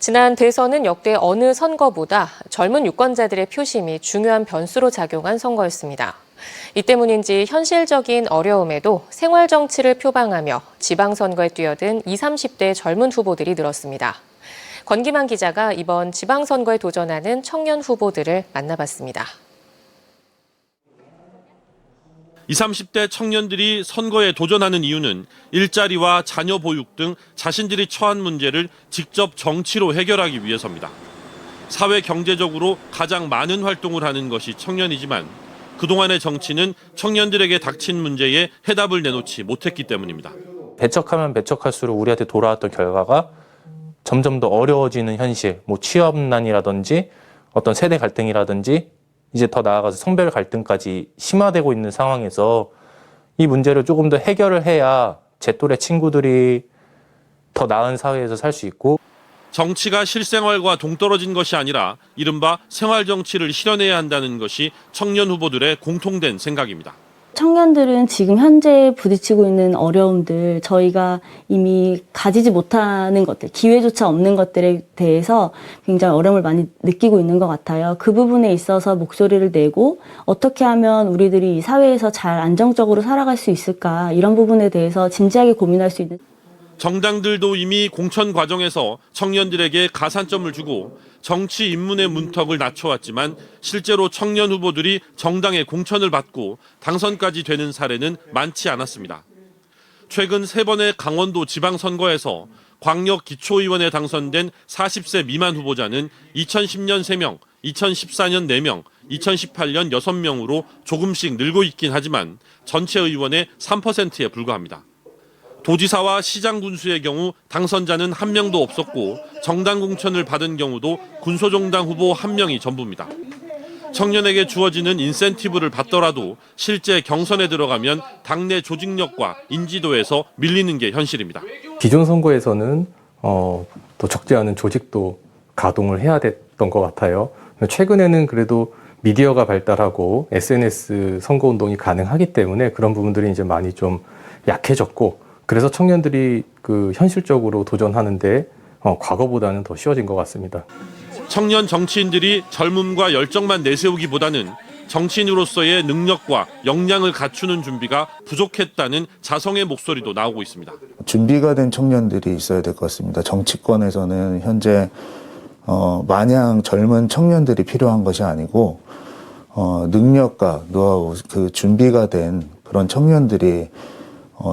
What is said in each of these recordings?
지난 대선은 역대 어느 선거보다 젊은 유권자들의 표심이 중요한 변수로 작용한 선거였습니다. 이 때문인지 현실적인 어려움에도 생활 정치를 표방하며 지방선거에 뛰어든 20, 30대 젊은 후보들이 늘었습니다. 권기만 기자가 이번 지방선거에 도전하는 청년 후보들을 만나봤습니다. 20, 30대 청년들이 선거에 도전하는 이유는 일자리와 자녀 보육 등 자신들이 처한 문제를 직접 정치로 해결하기 위해서입니다. 사회 경제적으로 가장 많은 활동을 하는 것이 청년이지만 그동안의 정치는 청년들에게 닥친 문제에 해답을 내놓지 못했기 때문입니다. 배척하면 배척할수록 우리한테 돌아왔던 결과가 점점 더 어려워지는 현실, 취업난이라든지 어떤 세대 갈등이라든지 이제 더 나아가서 성별 갈등까지 심화되고 있는 상황에서 이 문제를 조금 더 해결을 해야 제 또래 친구들이 더 나은 사회에서 살 수 있고. 정치가 실생활과 동떨어진 것이 아니라 이른바 생활 정치를 실현해야 한다는 것이 청년 후보들의 공통된 생각입니다. 청년들은 지금 현재 부딪히고 있는 어려움들, 저희가 이미 가지지 못하는 것들, 기회조차 없는 것들에 대해서 굉장히 어려움을 많이 느끼고 있는 것 같아요. 그 부분에 있어서 목소리를 내고 어떻게 하면 우리들이 이 사회에서 잘 안정적으로 살아갈 수 있을까, 이런 부분에 대해서 진지하게 고민할 수 있는. 정당들도 이미 공천 과정에서 청년들에게 가산점을 주고 정치 입문의 문턱을 낮춰왔지만 실제로 청년 후보들이 정당의 공천을 받고 당선까지 되는 사례는 많지 않았습니다. 최근 3번의 강원도 지방선거에서 광역 기초의원에 당선된 40세 미만 후보자는 2010년 3명, 2014년 4명, 2018년 6명으로 조금씩 늘고 있긴 하지만 전체 의원의 3%에 불과합니다. 도지사와 시장 군수의 경우 당선자는 1명도 없었고 정당 공천을 받은 경우도 군소정당 후보 1명이 전부입니다. 청년에게 주어지는 인센티브를 받더라도 실제 경선에 들어가면 당내 조직력과 인지도에서 밀리는 게 현실입니다. 기존 선거에서는 또 적지 않은 조직도 가동을 해야 됐던 것 같아요. 최근에는 그래도 미디어가 발달하고 SNS 선거운동이 가능하기 때문에 그런 부분들이 이제 많이 좀 약해졌고, 그래서 청년들이 현실적으로 도전하는데 과거보다는 더 쉬워진 것 같습니다. 청년 정치인들이 젊음과 열정만 내세우기보다는 정치인으로서의 능력과 역량을 갖추는 준비가 부족했다는 자성의 목소리도 나오고 있습니다. 준비가 된 청년들이 있어야 될 것 같습니다. 정치권에서는 현재 마냥 젊은 청년들이 필요한 것이 아니고 능력과 노하우, 준비가 된 그런 청년들이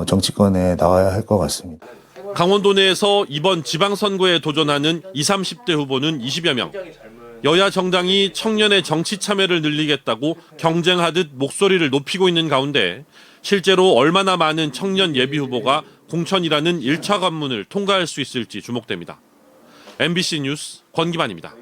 정치권에 나와야 할 것 같습니다. 강원도 내에서 이번 지방선거에 도전하는 20, 30대 후보는 20여 명. 여야 정당이 청년의 정치 참여를 늘리겠다고 경쟁하듯 목소리를 높이고 있는 가운데 실제로 얼마나 많은 청년 예비 후보가 공천이라는 1차 관문을 통과할 수 있을지 주목됩니다. MBC 뉴스 권기만입니다.